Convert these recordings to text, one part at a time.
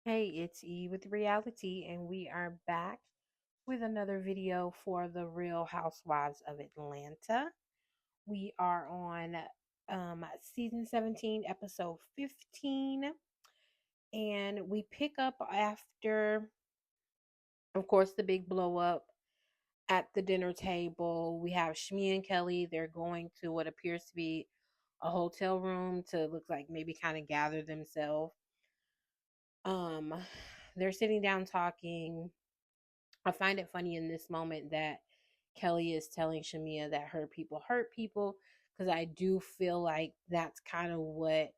Hey, it's E with Reality, and we are back with another video for the Real Housewives of Atlanta. We are on season 17, episode 15, and we pick up after, of course, the big blow up at the dinner table. We have Shmi and Kelly. They're going to what appears to be a hotel room to look like maybe kind of gather themselves. Um, they're sitting down talking. I find it funny in this moment that Kelly is telling Shamia that hurt people, because I do feel like that's kind of what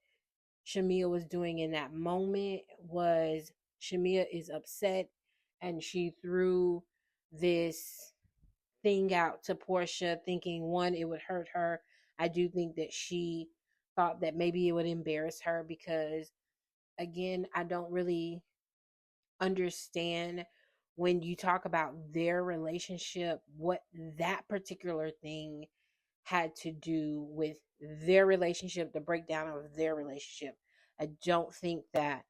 Shamia was doing in that moment. Was Shamia is upset and she threw this thing out to Portia thinking, one, it would hurt her. I do think that she thought that maybe it would embarrass her, because again, I don't really understand when you talk about their relationship, what that particular thing had to do with their relationship, the breakdown of their relationship. I don't think that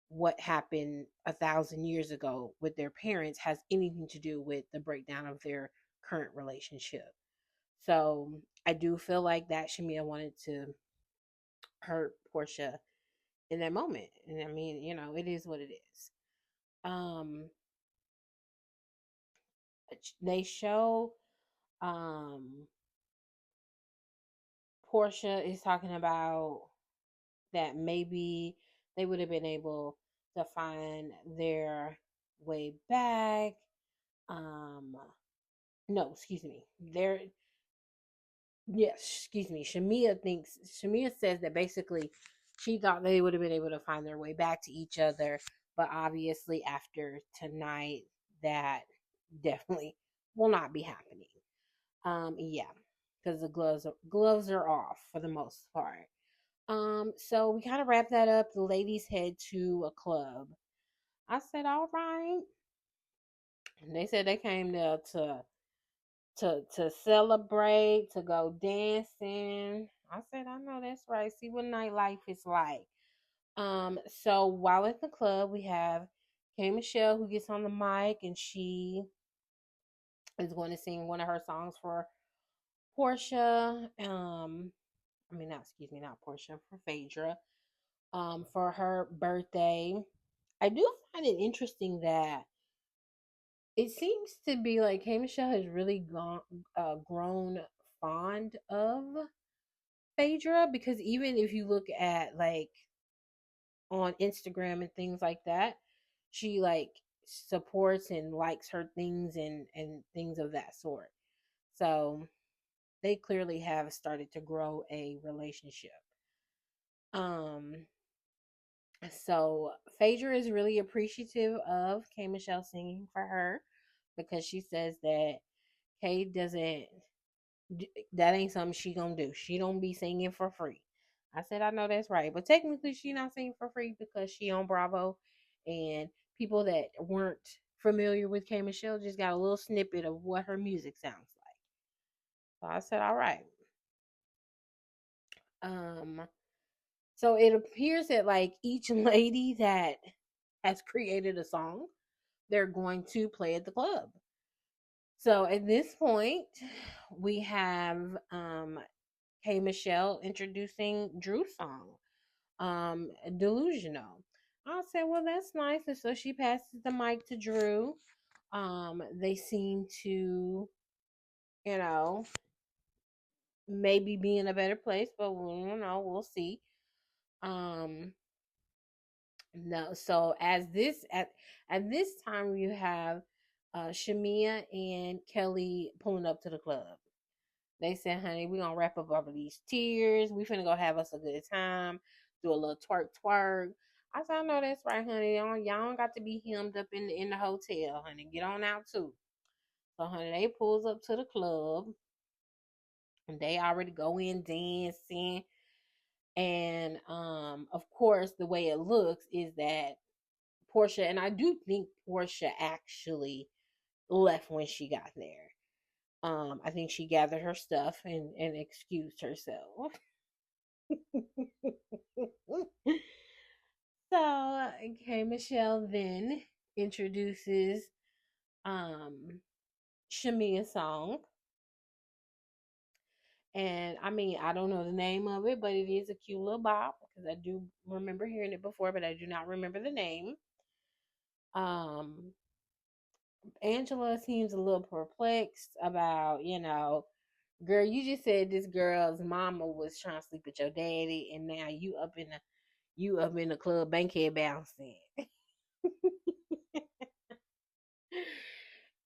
what happened 1,000 years ago with their parents has anything to do with the breakdown of their current relationship. So I do feel like that Shamia wanted to hurt Portia in that moment. And I mean, it is what it is. Um, they show um Portia is talking about that maybe they would have been able to find their way back. Um no, excuse me. Excuse me. Shamia says that basically she thought they would have been able to find their way back to each other, but obviously after tonight that definitely will not be happening. Yeah, because the gloves are off for the most part. So we kind of wrap that up. The ladies head to a club. I said, all right. And they said they came there to celebrate, to go dancing. I said, I know that's right. See what nightlife is like. So while at the club, we have K Michelle who gets on the mic and she is going to sing one of her songs for Portia. I mean, not excuse me, not Portia, for Phaedra. For her birthday. I do find it interesting that it seems to be like K Michelle has really grown fond of Phaedra, because even if you look at like on Instagram and things like that, she like supports and likes her things and things of that sort. So they clearly have started to grow a relationship. Um So Phaedra is really appreciative of K Michelle singing for her, because she says that Kay doesn't, that ain't something she gonna do. She don't be singing for free. I said, I know that's right, but technically she not singing for free because she on Bravo, and people that weren't familiar with K Michelle just got a little snippet of what her music sounds like. So I said, all right. Um, so it appears that like each lady that has created a song, they're going to play at the club. So at this point, we have K Michelle introducing Drew's song, Delusional. I said, well, that's nice. And so she passes the mic to Drew. They seem to, you know, maybe be in a better place, but we don't know. We'll see. Um, no, so at this time you have Shamia and Kelly pulling up to the club. They said, honey, we gonna wrap up all of these tears. We finna go have us a good time, do a little twerk twerk. I said, I know that's right, honey. Y'all don't got to be hemmed up in the hotel, honey. Get on out too. So honey, they pulls up to the club and they already go in dancing. And of course the way it looks is that Portia, and I do think Portia actually left when she got there. I think she gathered her stuff and excused herself. So, okay, Michelle then introduces Shamia's song. And I mean, I don't know the name of it, but it is a cute little bop because I do remember hearing it before, but I do not remember the name. Um, Angela seems a little perplexed about, girl, you just said this girl's mama was trying to sleep with your daddy, and now you up in the club bankhead bouncing.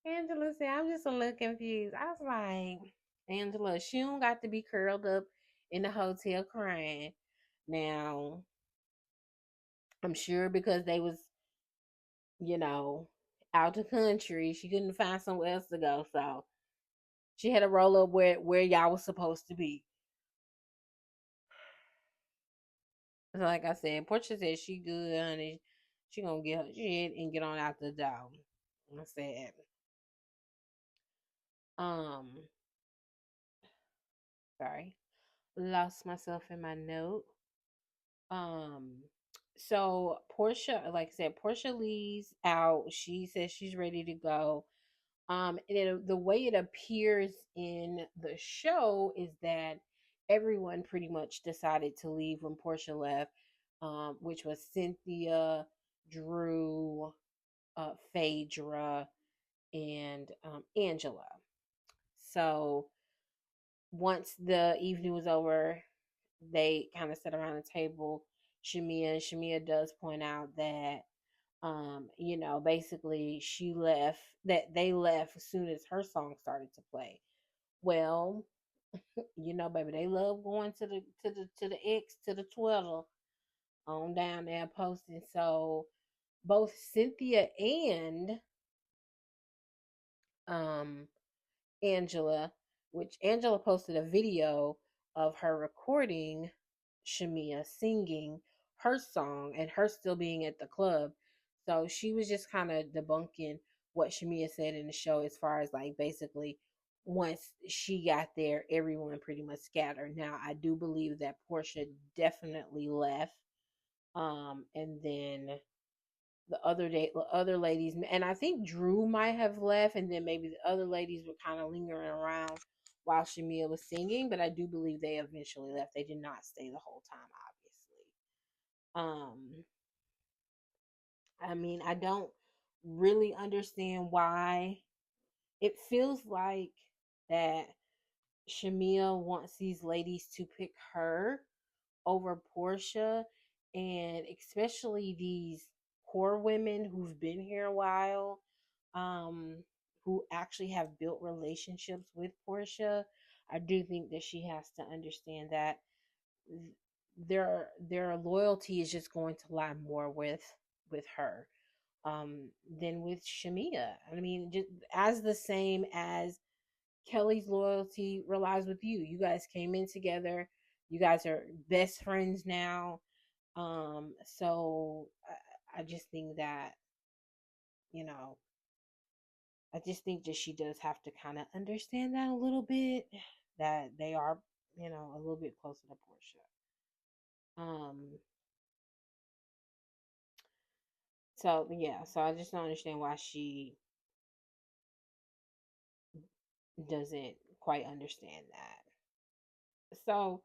Angela said, I'm just a little confused. I was like, Angela, she don't got to be curled up in the hotel crying. Now, I'm sure because they was, you know, out the country, she couldn't find somewhere else to go. So she had to roll up where y'all was supposed to be. So like I said, Portia said she good, honey. She gonna get her shit and get on out the door. I said, um, sorry, lost myself in my note. Um, so Portia, like I said, Portia leaves out. She says she's ready to go. The way it appears in the show is that everyone pretty much decided to leave when Portia left, which was Cynthia, Drew, Phaedra, and Angela. So once the evening was over, they kind of sat around the table. Shamia does point out that basically she left that they left as soon as her song started to play. Well, baby, they love going to the X to the Twitter on down there posting. So both Cynthia and um Angela, which Angela posted a video of her recording Shamia singing her song and her still being at the club. So she was just kind of debunking what Shamia said in the show as far as like basically once she got there, everyone pretty much scattered. Now I do believe that Portia definitely left. And then the other ladies, and I think Drew might have left, and then maybe the other ladies were kind of lingering around while Shamia was singing. But I do believe they eventually left. They did not stay the whole time, obviously. I mean, I don't really understand why. It feels like that Shamia wants these ladies to pick her over Portia, and especially these poor women who've been here a while, um, who actually have built relationships with Portia. I do think that she has to understand that their loyalty is just going to lie more with her than with Shamia. I mean, just as the same as Kelly's loyalty relies with you. You guys came in together. You guys are best friends now. So I just think that, you know, I just think that she does have to kind of understand that a little bit, that they are, a little bit closer to Portia. Um, so yeah, so I just don't understand why she doesn't quite understand that. So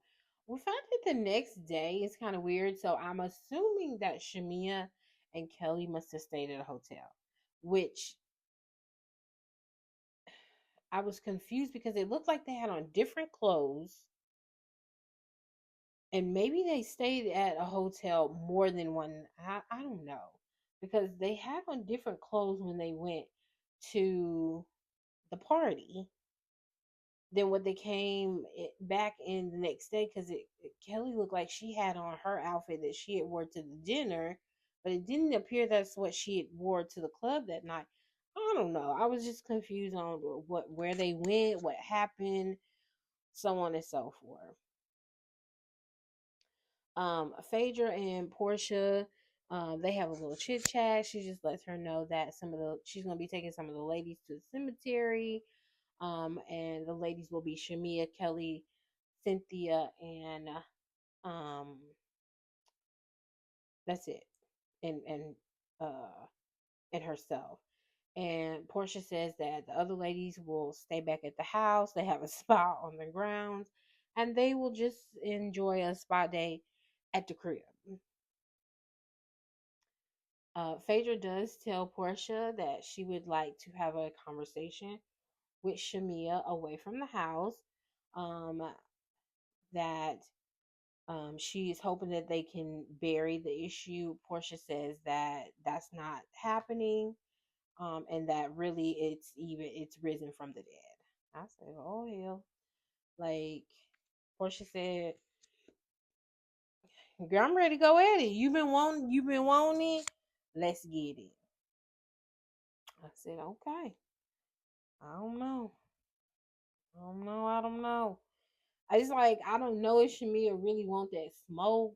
we found it the next day. It's kind of weird. So I'm assuming that Shamia and Kelly must have stayed at a hotel, which I was confused because it looked like they had on different clothes. And maybe they stayed at a hotel more than one. I don't know. Because they had on different clothes when they went to the party than what they came back in the next day, because Kelly looked like she had on her outfit that she had wore to the dinner, but it didn't appear that's what she had wore to the club that night. I don't know. I was just confused on where they went, what happened, so on and so forth. Phaedra and Portia, they have a little chit chat. She just lets her know that she's gonna be taking some of the ladies to the cemetery. And the ladies will be Shamia, Kelly, Cynthia, and um, that's it. and uh and herself. And Portia says that the other ladies will stay back at the house. They have a spa on the grounds, and they will just enjoy a spa day at the crib. Phaedra does tell Portia that she would like to have a conversation with Shamia away from the house. Um, that she is hoping that they can bury the issue. Portia says that that's not happening, and that really it's risen from the dead. I said, oh hell, like Portia said, girl, I'm ready to go at it. You've been wanting it. Let's get it. I said, okay. I don't know. I don't know. I don't know. I just like I don't know if Shamia really want that smoke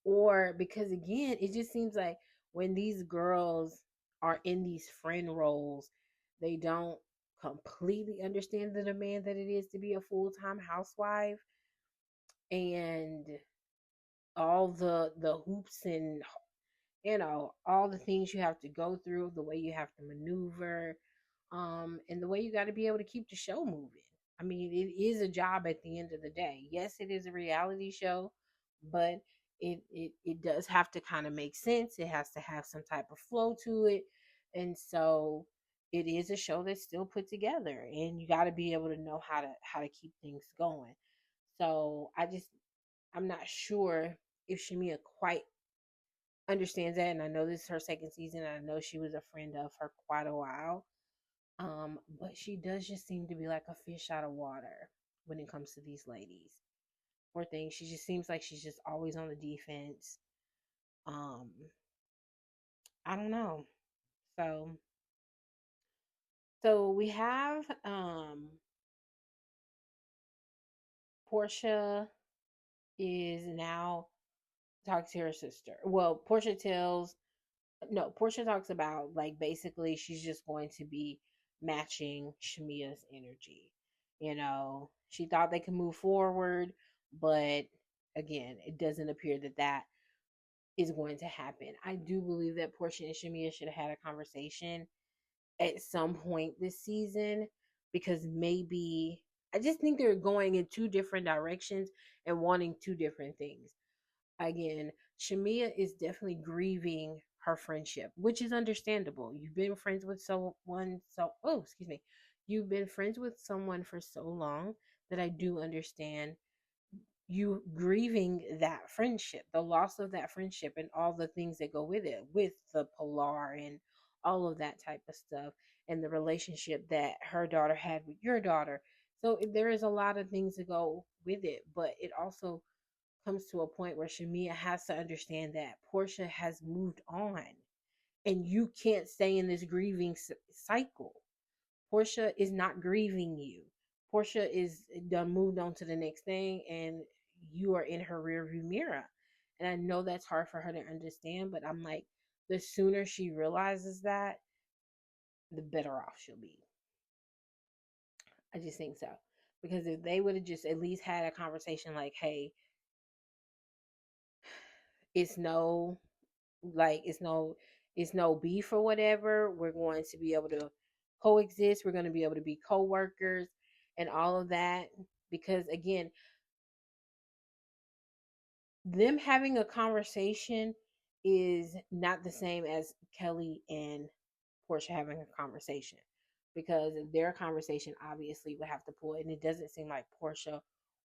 or because again, it just seems like when these girls are in these friend roles, they don't completely understand the demand that it is to be a full-time housewife and all the hoops and all the things you have to go through, the way you have to maneuver, and the way you got to be able to keep the show moving. I mean, it is a job at the end of the day. Yes, it is a reality show, but it does have to kind of make sense. It has to have some type of flow to it, and so it is a show that's still put together, and you got to be able to know how to keep things going. So I'm not sure if Shamia quite understands that, and I know this is her second season. And I know she was a friend of her quite a while, but she does just seem to be like a fish out of water when it comes to these ladies. Poor thing, she just seems like she's just always on the defense. Um, I don't know. So, so we have Portia is now talking to her sister. Well, Portia tells no, Portia talks about like basically she's just going to be matching Shamia's energy. She thought they could move forward, but again, it doesn't appear that that is going to happen. I do believe that Portia and Shamia should have had a conversation at some point this season because maybe I just think they're going in two different directions and wanting two different things. Again, Shamia is definitely grieving her friendship, which is understandable. You've been friends with someone excuse me. You've been friends with someone for so long that I do understand you grieving that friendship, the loss of that friendship and all the things that go with it, with the Pilar and all of that type of stuff and the relationship that her daughter had with your daughter. So there is a lot of things to go with it, but it also comes to a point where Shamia has to understand that Portia has moved on and you can't stay in this grieving cycle. Portia is not grieving you. Portia is done moved on to the next thing and you are in her rearview mirror. And I know that's hard for her to understand, but I'm like, the sooner she realizes that, the better off she'll be. I just think so. Because if they would have just at least had a conversation like, hey, it's no like it's no beef or whatever. We're going to be able to coexist. We're going to be able to be co-workers and all of that because again, them having a conversation is not the same as Kelly and Portia having a conversation because their conversation obviously would have to pull and it doesn't seem like Portia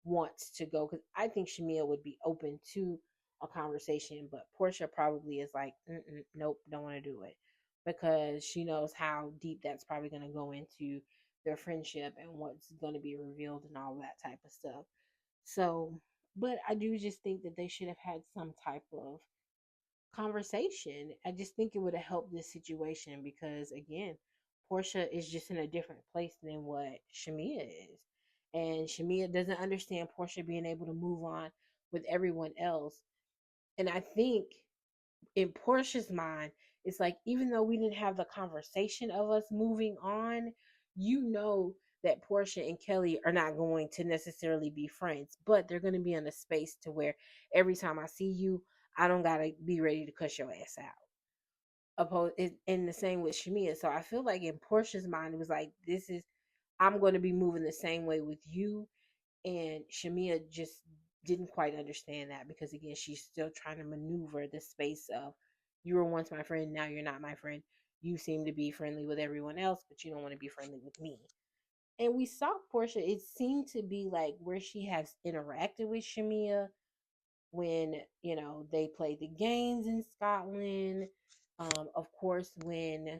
wants to go because I think Shamia would be open to a conversation, but Portia probably is like, nope, don't want to do it because she knows how deep that's probably going to go into their friendship and what's going to be revealed and all that type of stuff. So, but I do just think that they should have had some type of conversation. I just think it would have helped this situation because again, Portia is just in a different place than what Shamia is. And Shamia doesn't understand Portia being able to move on with everyone else. And I think in Portia's mind, it's like even though we didn't have the conversation of us moving on, you know that Portia and Kelly are not going to necessarily be friends, but they're going to be in a space to where every time I see you, I don't gotta be ready to cuss your ass out. Opposed in the same with Shamia. So I feel like in Portia's mind, it was like, this is, I'm going to be moving the same way with you. And Shamia just didn't quite understand that, because again, she's still trying to maneuver the space of, you were once my friend, now you're not my friend. You seem to be friendly with everyone else, but you don't want to be friendly with me. And we saw Portia, it seemed to be like where she has interacted with Shamia when, they played the games in Scotland. Of course, when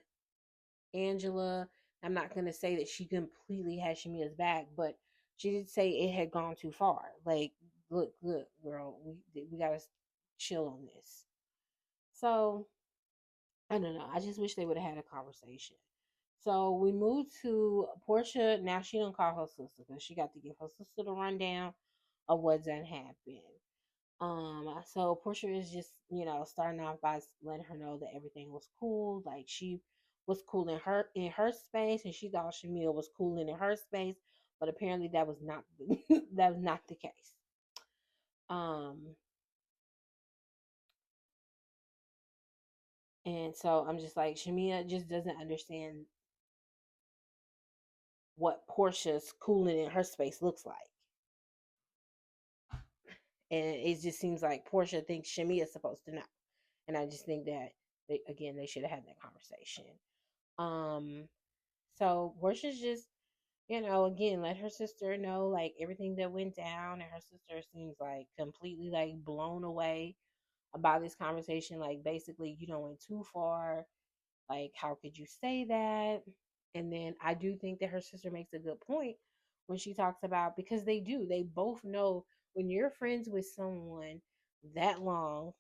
Angela, I'm not going to say that she completely had Shamia's back, but she did say it had gone too far. Like, look, girl, we got to chill on this. So, I don't know. I just wish they would have had a conversation. So we moved to Portia. Now she don't call her sister because she got to give her sister the rundown of what done happened. So Portia is just, starting off by letting her know that everything was cool. Like, she was cool in her space, and she thought Shamil was cool in her space, but apparently that was not that was not the case. Um, and so I'm just like, Shamia just doesn't understand what Portia's cooling in her space looks like. And it just seems like Portia thinks Shamia is supposed to know. And I just think that they should have had that conversation. Um, so Portia's just, again, let her sister know like everything that went down, and her sister seems like completely like blown away about this conversation. Like, basically, you don't went too far. Like, how could you say that? And then I do think that her sister makes a good point when she talks about, because they both know when you're friends with someone that long,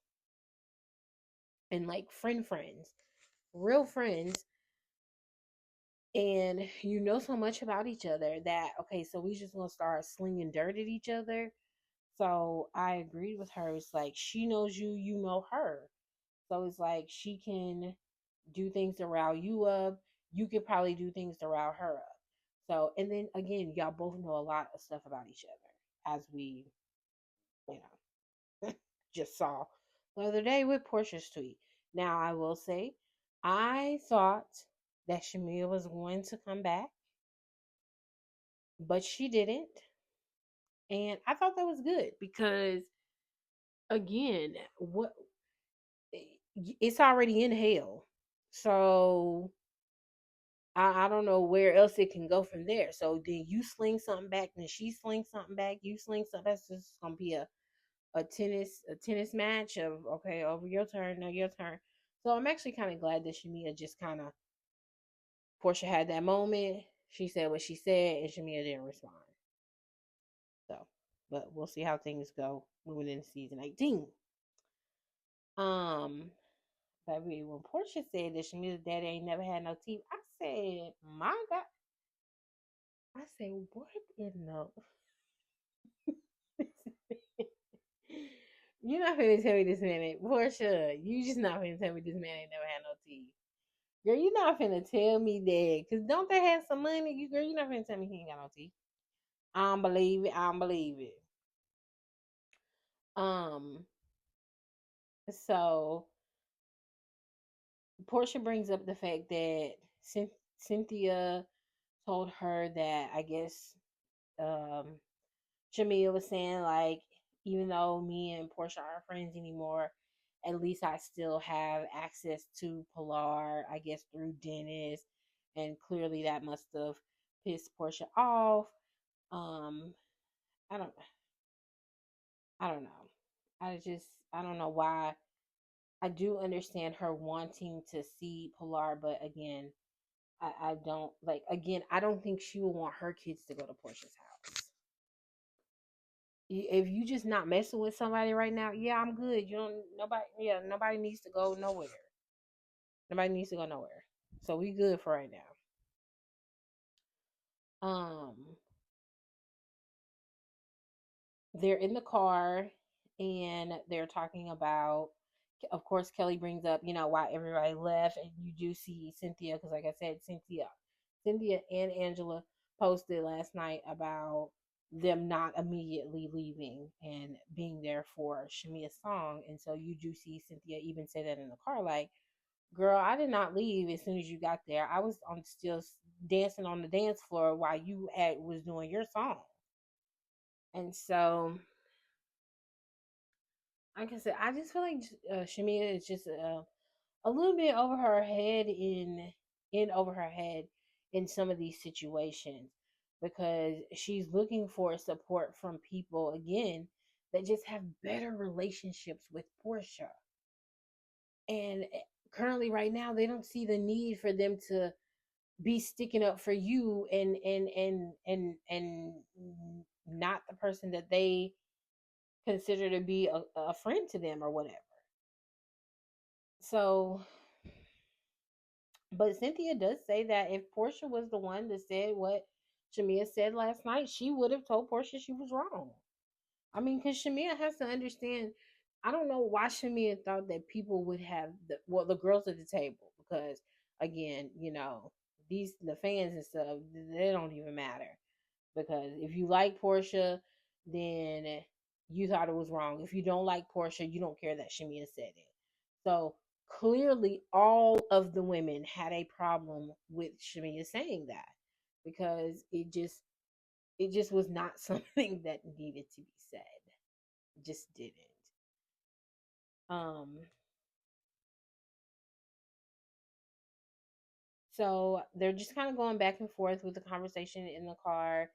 and like friends, real friends, and you know so much about each other that, okay, so we just gonna start slinging dirt at each other. So I agreed with her. It's like, she knows you, you know her. So it's like, she can do things to rile you up. You could probably do things to rile her up. So, and then again, y'all both know a lot of stuff about each other, as we, you know, just saw the other day with Portia's tweet. Now, I will say, I thought that Shamia was going to come back, but she didn't. And I thought that was good because, again, what, it's already in hell. So I don't know where else it can go from there. So then you sling something back, then she slings something back, you sling something. That's just gonna be a tennis match of, okay, over your turn, now your turn. So I'm actually kind of glad that Shamia just kind of, Portia had that moment. She said what she said, and Shamia didn't respond. So, but we'll see how things go moving into season 18. Um, baby, when Portia said that Shamia's daddy ain't never had no teeth, I said, my God. I said, what in the You're not finna tell me this man ain't Portia. You just not finna tell me this man ain't never had no teeth. Girl, you not finna tell me that. Cause don't they have some money? You not finna tell me he ain't got no teeth. I don't believe it. I don't believe it. Um, so Portia brings up the fact that Cynthia told her that, I guess, um Jamia was saying, like, even though me and Portia aren't friends anymore, at least I still have access to Pilar, I guess, through Dennis. And clearly that must have pissed Portia off. Um, I don't I don't know. I don't know why. I do understand her wanting to see Pilar, but again, I don't like, again, I don't think she would want her kids to go to Portia's house. If you just not messing with somebody right now, yeah, I'm good. You don't nobody yeah, nobody needs to go nowhere. Nobody needs to go nowhere. So we good for right now. They're in the car, and they're talking about, of course, Kelly brings up, why everybody left, and you do see Cynthia, because like I said, Cynthia and Angela posted last night about them not immediately leaving and being there for Shamia's song. And so you do see Cynthia even say that in the car, like, girl, I did not leave as soon as you got there. I was on still dancing on the dance floor while you was doing your song. And so, like I said, I just feel like Shamia is just a little bit over her head in over her head in some of these situations, because she's looking for support from people again that just have better relationships with Portia. And currently right now they don't see the need for them to be sticking up for you and not the person that they consider to be a friend to them or whatever. So, but Cynthia does say that if Portia was the one that said what Shamia said last night, she would have told Portia she was wrong. I mean, because Shamia has to understand. I don't know why Shamia thought that people would have the girls at the table, because again, the fans and stuff, they don't even matter, because if you like Portia, then you thought it was wrong. If you don't like Portia, you don't care that Shamia said it. So clearly, all of the women had a problem with Shamia saying that, because it just was not something that needed to be said. It just didn't. Um, so they're just kind of going back and forth with the conversation in the car.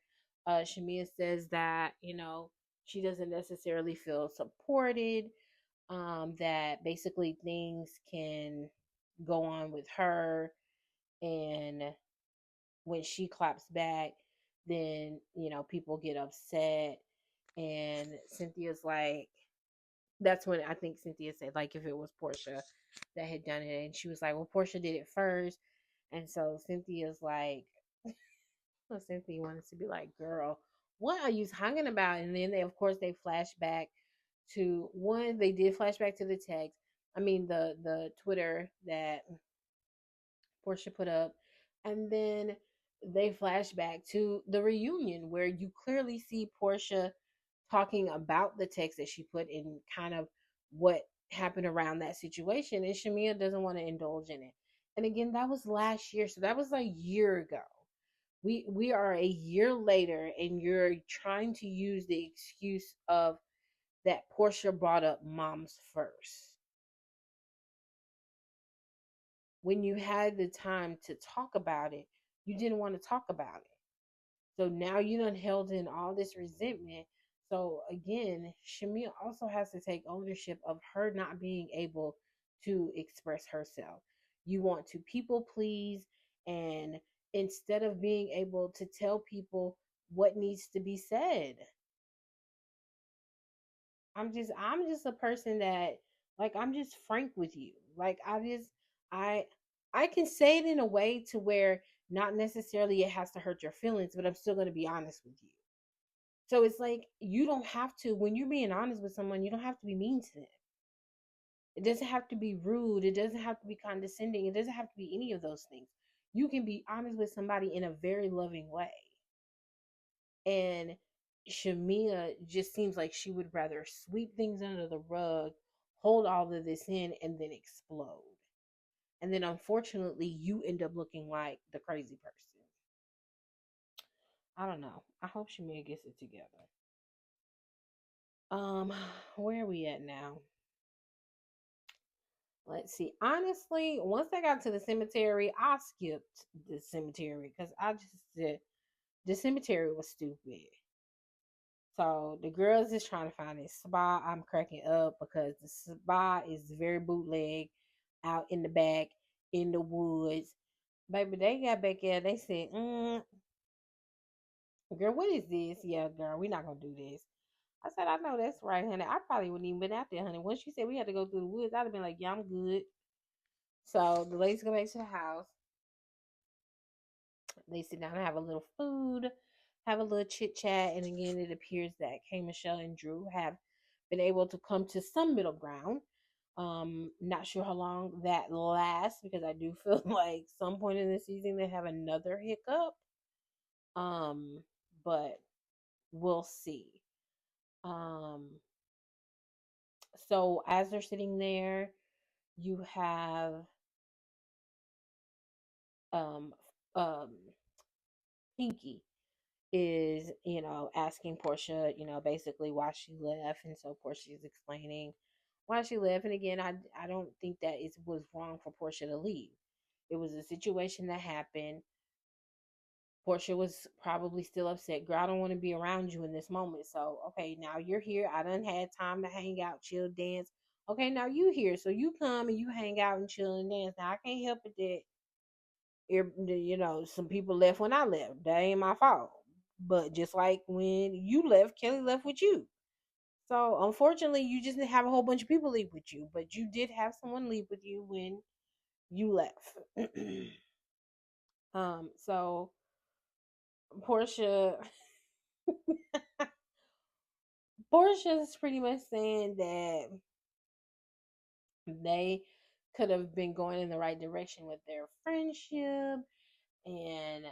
Shamia says that, she doesn't necessarily feel supported, that basically things can go on with her. And when she claps back, then, people get upset. And Cynthia's like, that's when I think Cynthia said, like, if it was Portia that had done it. And she was like, well, Portia did it first. And so Cynthia's like, well, Cynthia wanted to be like, girl, what are you talking about? And then of course, they flash back to one. They did flash back to the text. I mean, the Twitter that Portia put up, and then they flash back to the reunion where you clearly see Portia talking about the text that she put in, kind of what happened around that situation, and Shamia doesn't want to indulge in it. And again, that was last year, so that was a year ago. We are a year later, and you're trying to use the excuse of that Portia brought up moms first when you had the time to talk about it. You didn't want to talk about it. So now you done held in all this resentment. So again, Shamia also has to take ownership of her not being able to express herself. You want to people please, and instead of being able to tell people what needs to be said. I'm just a person that, like, I'm just frank with you. Like, I I can say it in a way to where not necessarily it has to hurt your feelings, but I'm still going to be honest with you. So it's like, you don't have to, when you're being honest with someone, you don't have to be mean to them. It doesn't have to be rude. It doesn't have to be condescending. It doesn't have to be any of those things. You can be honest with somebody in a very loving way. And Shamia just seems like she would rather sweep things under the rug, hold all of this in, and then explode. And then unfortunately, you end up looking like the crazy person. I don't know. I hope Shamia gets it together. Um, where are we at now? Let's see. Honestly, once I got to the cemetery, I skipped the cemetery because I just the cemetery was stupid. So the girls is trying to find this spa. I'm cracking up because the spa is very bootleg, out in the back in the woods. Baby, they got back there. They said, "Girl, what is this? Yeah, girl, we're not gonna do this." I said, "I know that's right, honey. I probably wouldn't even been out there, honey. Once you said we had to go through the woods, I'd have been like, yeah, I'm good." So the ladies go back to the house. They sit down and have a little food, have a little chit chat, and again, it appears that Kay, Michelle, and Drew have been able to come to some middle ground. Not sure how long that lasts, because I do feel like some point in the season they have another hiccup. Um, but we'll see. Um, so as they're sitting there, you have um um Pinky is, asking Portia, basically why she left. And so Portia is explaining why she left. And again, I don't think that it was wrong for Portia to leave. It was a situation that happened. Portia was probably still upset. Girl, I don't want to be around you in this moment. So, okay, now you're here. I done had time to hang out, chill, dance. Okay, now you here. So you come and you hang out and chill and dance. Now I can't help it that some people left when I left. That ain't my fault. But just like when you left, Kelly left with you. So unfortunately, you just didn't have a whole bunch of people leave with you, but you did have someone leave with you when you left. So Portia, Portia's pretty much saying that they could have been going in the right direction with their friendship, and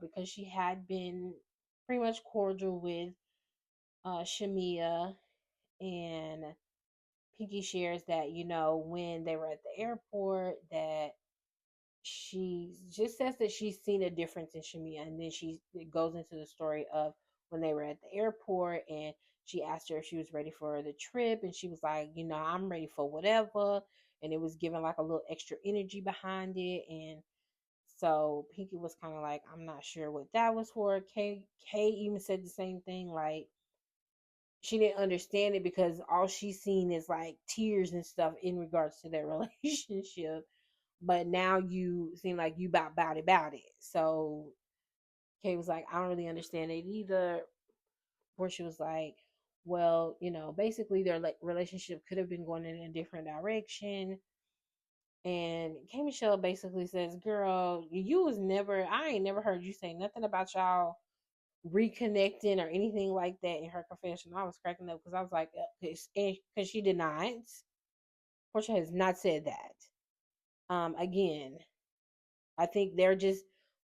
because she had been pretty much cordial with Shamia, and Pinky shares that, when they were at the airport, that she just says that she's seen a difference in Shamia. And then it goes into the story of when they were at the airport, and she asked her if she was ready for the trip. And she was like, I'm ready for whatever. And it was giving like a little extra energy behind it. And so Pinky was kind of like, I'm not sure what that was for. Kay even said the same thing. Like, she didn't understand it because all she's seen is like tears and stuff in regards to their relationship. But now you seem like you about it. So Kay was like, I don't really understand it either. Portia was like, well, basically their relationship could have been going in a different direction. And K Michelle basically says, girl, I ain't never heard you say nothing about y'all reconnecting or anything like that in her confession. I was cracking up because I was like, because she did not. Portia has not said that. Again, I think they're just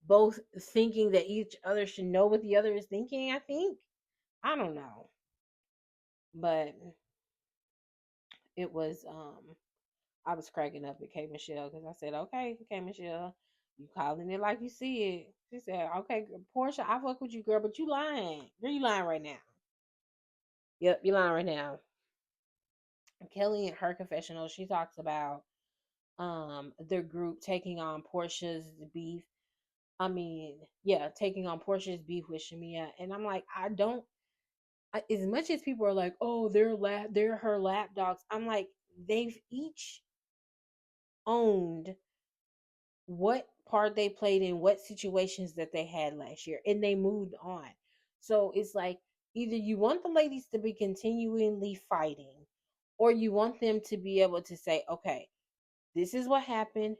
both thinking that each other should know what the other is thinking. I don't know, but it was I was cracking up at K Michelle because I said, okay, K Michelle, you calling it like you see it. She said, okay, Portia, I fuck with you, girl, but you lying. Girl, you lying right now. Yep, you lying right now. Kelly in her confessional, she talks about their group taking on Portia's beef. I mean, yeah, taking on Portia's beef with Shamia. And I'm like, as much as people are like, oh, they're her lap dogs. I'm like, they've each owned what part they played in what situations that they had last year, and they moved on. So it's like, either you want the ladies to be continually fighting, or you want them to be able to say, okay, this is what happened.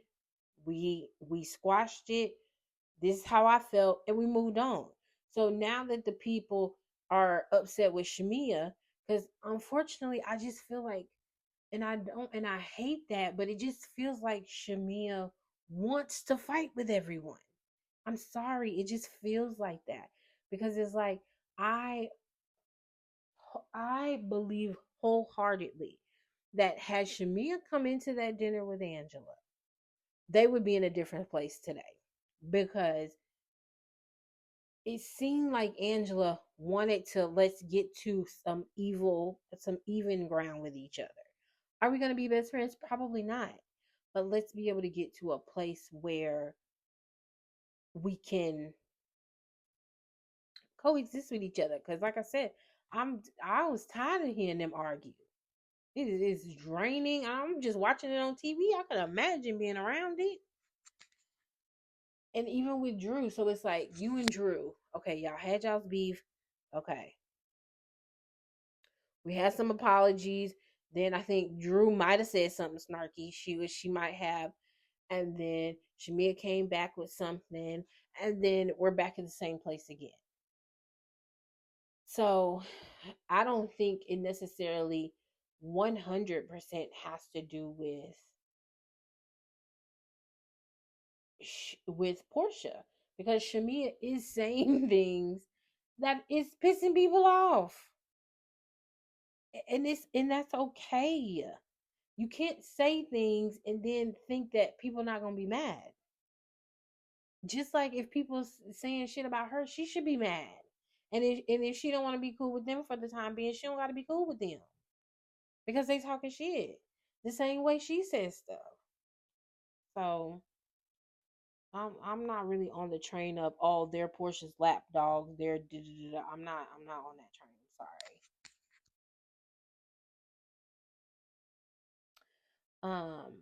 We squashed it. This is how I felt, and we moved on. So now that the people are upset with Shamia, because unfortunately, I just feel like, and I hate that, but it just feels like Shamia wants to fight with everyone. I'm sorry, it just feels like that because it's like I I believe wholeheartedly that had Shamia come into that dinner with Angela, they would be in a different place today, because it seemed like Angela wanted to, let's get to some even ground with each other. Are we going to be best friends? Probably not. But let's be able to get to a place where we can coexist with each other. Because, like I said, I was tired of hearing them argue. It's draining. I'm just watching it on TV. I can imagine being around it. And even with Drew, so it's like you and Drew. Okay, y'all had y'all's beef. Okay, we had some apologies. Then I think Drew might have said something snarky. She might have, and then Shamia came back with something, and then we're back in the same place again. So I don't think it necessarily 100% has to do with Portia, because Shamia is saying things that is pissing people off. And that's okay. You can't say things and then think that people not gonna be mad. Just like if people saying shit about her, she should be mad. And if she don't want to be cool with them for the time being, she don't got to be cool with them because they talking shit the same way she says stuff. So I'm not really on the train of all they're Portia's lap dogs. They're I'm not on that train. I'm sorry.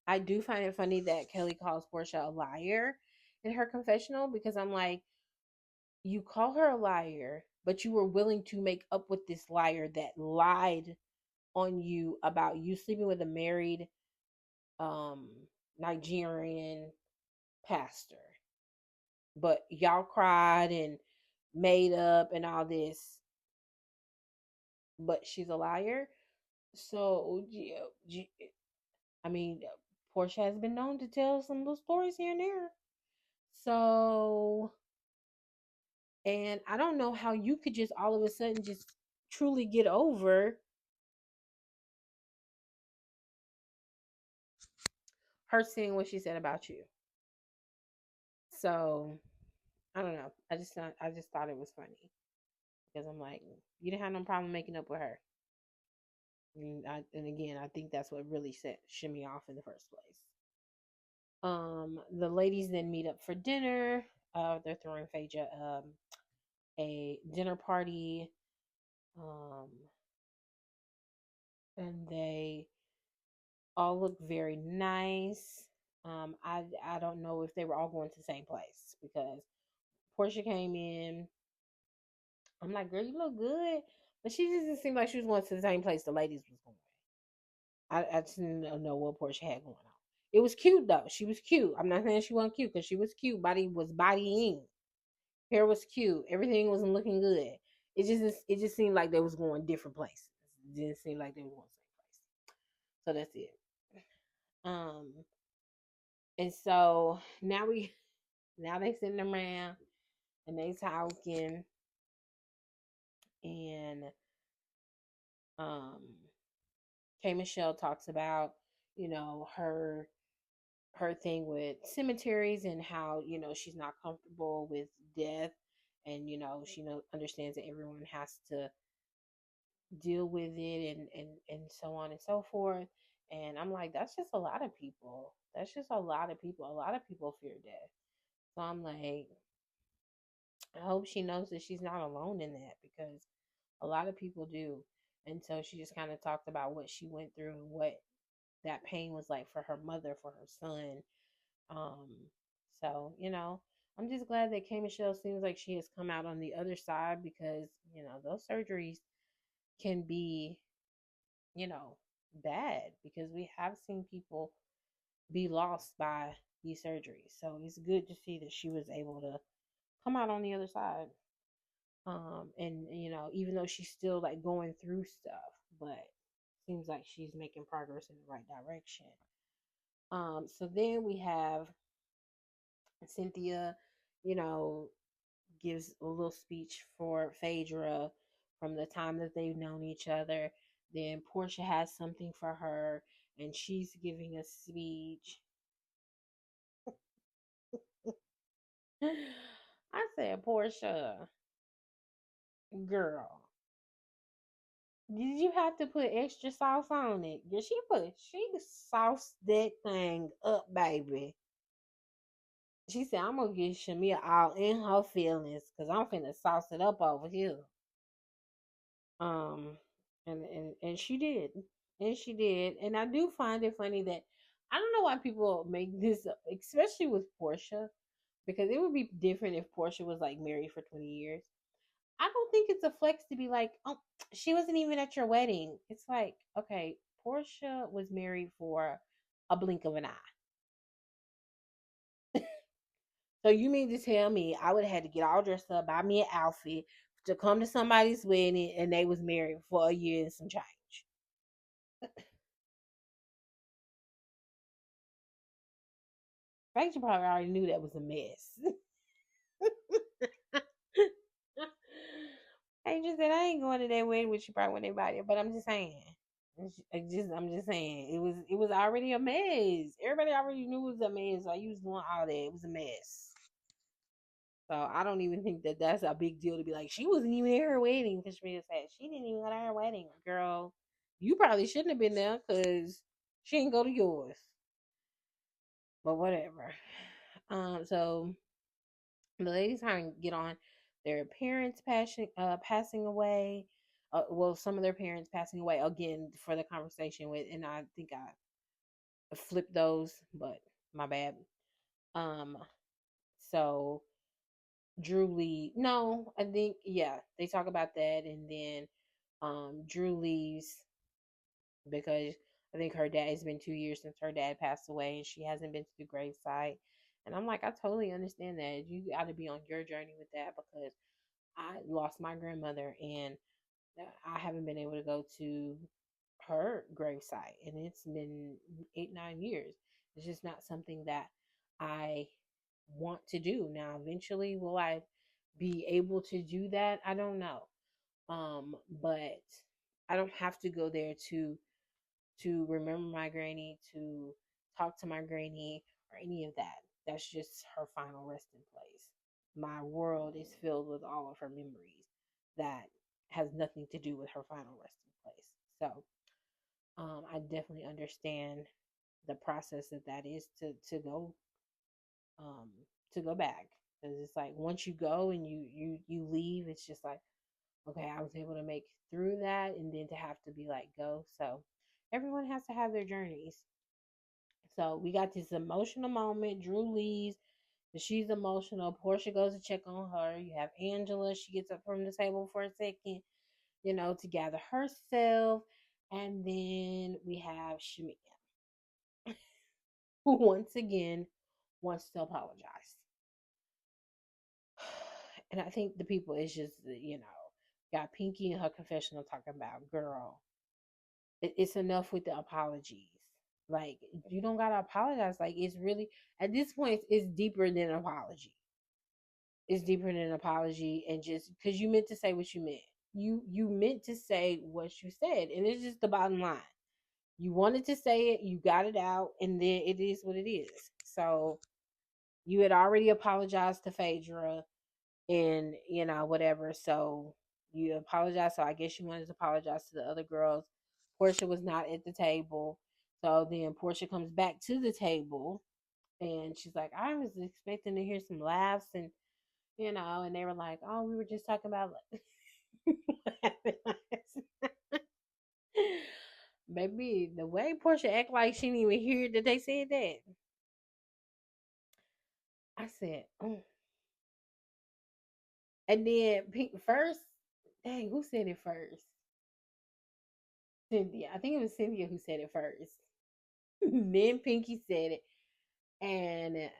I do find it funny that Kelly calls Portia a liar in her confessional because I'm like, you call her a liar, but you were willing to make up with this liar that lied on you about you sleeping with a married um Nigerian pastor. But y'all cried and made up and all this, but she's a liar. So yeah, I mean, Portia has been known to tell some little stories here and there. So, and I don't know how you could just all of a sudden just truly get over her saying what she said about you. So I don't know. I just thought it was funny because I'm like, you didn't have no problem making up with her. And again, I think that's what really set Shimmy off in the first place. The ladies then meet up for dinner. They're throwing Phaedra a dinner party. Um, and they all look very nice. I don't know if they were all going to the same place because Portia came in. I'm like, girl, you look good, but she just didn't seem like she was going to the same place the ladies was going. I just didn't know what Portia had going on. It was cute though. She was cute. I'm not saying she wasn't cute because she was cute. Body was bodying. Hair was cute. Everything was looking good. It just seemed like they was going different places. It didn't seem like they were going the same place. So that's it. Um, and so now they sitting around and they talking and um K Michelle talks about, her thing with cemeteries and how, she's not comfortable with death and she understands that everyone has to deal with it and so on and so forth. And I'm like, that's just a lot of people. That's just a lot of people. A lot of people fear death. So I'm like, I hope she knows that she's not alone in that because a lot of people do. And so she just kind of talked about what she went through and what that pain was like for her mother, for her son. Um, so, I'm just glad that K Michelle seems like she has come out on the other side because, those surgeries can be, you know, bad because we have seen people be lost by these surgeries. So it's good to see that she was able to come out on the other side. And even though she's still like going through stuff, but seems like she's making progress in the right direction. So then we have Cynthia, you know, gives a little speech for Phaedra from the time that they've known each other. Then Portia has something for her, and she's giving a speech. I said, Portia, girl, did you have to put extra sauce on it? Did she sauced that thing up, baby. She said, I'm gonna get Shamia all in her feelings because I'm finna sauce it up over here. Um, and she did, and she did, and I do find it funny that I don't know why people make this, especially with Portia, because it would be different if Portia was like married for 20 years. I don't think it's a flex to be like, oh, she wasn't even at your wedding. It's like, okay, Portia was married for a blink of an eye. So you mean to tell me I would have had to get all dressed up, buy me an outfit to come to somebody's wedding, and they was married for a year and some change? Rachel probably already knew that was a mess. Angel said I ain't going to that wedding with you probably with anybody, but I'm just saying. I'm just saying it was already a mess. Everybody already knew it was a mess. Like you was doing all that. It was a mess. So I don't even think that that's a big deal to be like she wasn't even at her wedding because she said she didn't even go to her wedding, girl. You probably shouldn't have been there because she didn't go to yours. But whatever. So the ladies trying to get on their parents passing away. Well, some of their parents passing away again for the conversation with, and I think I flipped those, but my bad. Um, so Drew Lee, no, I think yeah, they talk about that, and then Drew leaves because I think her dad, it's been 2 years since her dad passed away, and she hasn't been to the gravesite. And I'm like, I totally understand that. You got to be on your journey with that because I lost my grandmother and I haven't been able to go to her gravesite, and it's been 8, 9 years. It's just not something that I want to do. Now, eventually, will I be able to do that? I don't know. But I don't have to go there to remember my granny, to talk to my granny, or any of that. That's just her final resting place. My world is filled with all of her memories that has nothing to do with her final resting place. So I definitely understand the process that is um, to go back because it's like once you go and you leave, it's just like okay, I was able to make through that, and then to have to be like go. So everyone has to have their journeys. So we got this emotional moment. Drew leaves. She's emotional. Portia goes to check on her. You have Angela. She gets up from the table for a second, to gather herself. And then we have Shamia, who once again wants to apologize. And I think the people is just, got Pinky in her confessional talking about, girl, it's enough with the apologies. Like, you don't gotta apologize. Like, it's really, at this point, it's deeper than an apology. It's deeper than an apology, and just because you meant to say what you meant. You meant to say what you said, and it's just the bottom line. You wanted to say it, you got it out, and then it is what it is. So you had already apologized to Phaedra and whatever. So you apologize. So I guess you wanted to apologize to the other girls. Portia was not at the table. So then Portia comes back to the table and she's like, I was expecting to hear some laughs and and they were like, oh, we were just talking about what happened last Baby, the way Portia act like she didn't even hear that they said that. I said, oh. And then first, dang, who said it first? Cynthia. I think it was Cynthia who said it first. Then Pinky said it, and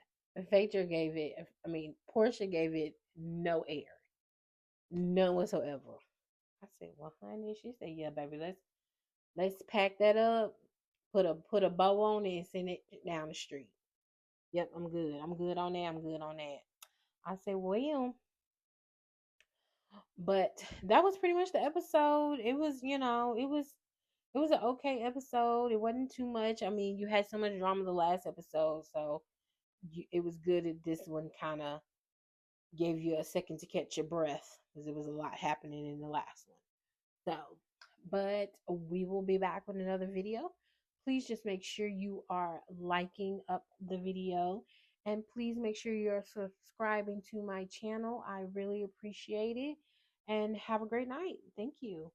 Phaedra gave it. I mean, Portia gave it no air, none whatsoever. I said, "Well, honey," she said, "Yeah, baby, let's pack that up, put a bow on it, and send it down the street." Yep, I'm good. I'm good on that. I'm good on that. I said, "Well." But that was pretty much the episode. It was, it was an okay episode. It wasn't too much. I mean, you had so much drama the last episode, so it was good that this one kind of gave you a second to catch your breath because there was a lot happening in the last one. So, but we will be back with another video. Please just make sure you are liking up the video and please make sure you're subscribing to my channel. I really appreciate it and have a great night. Thank you.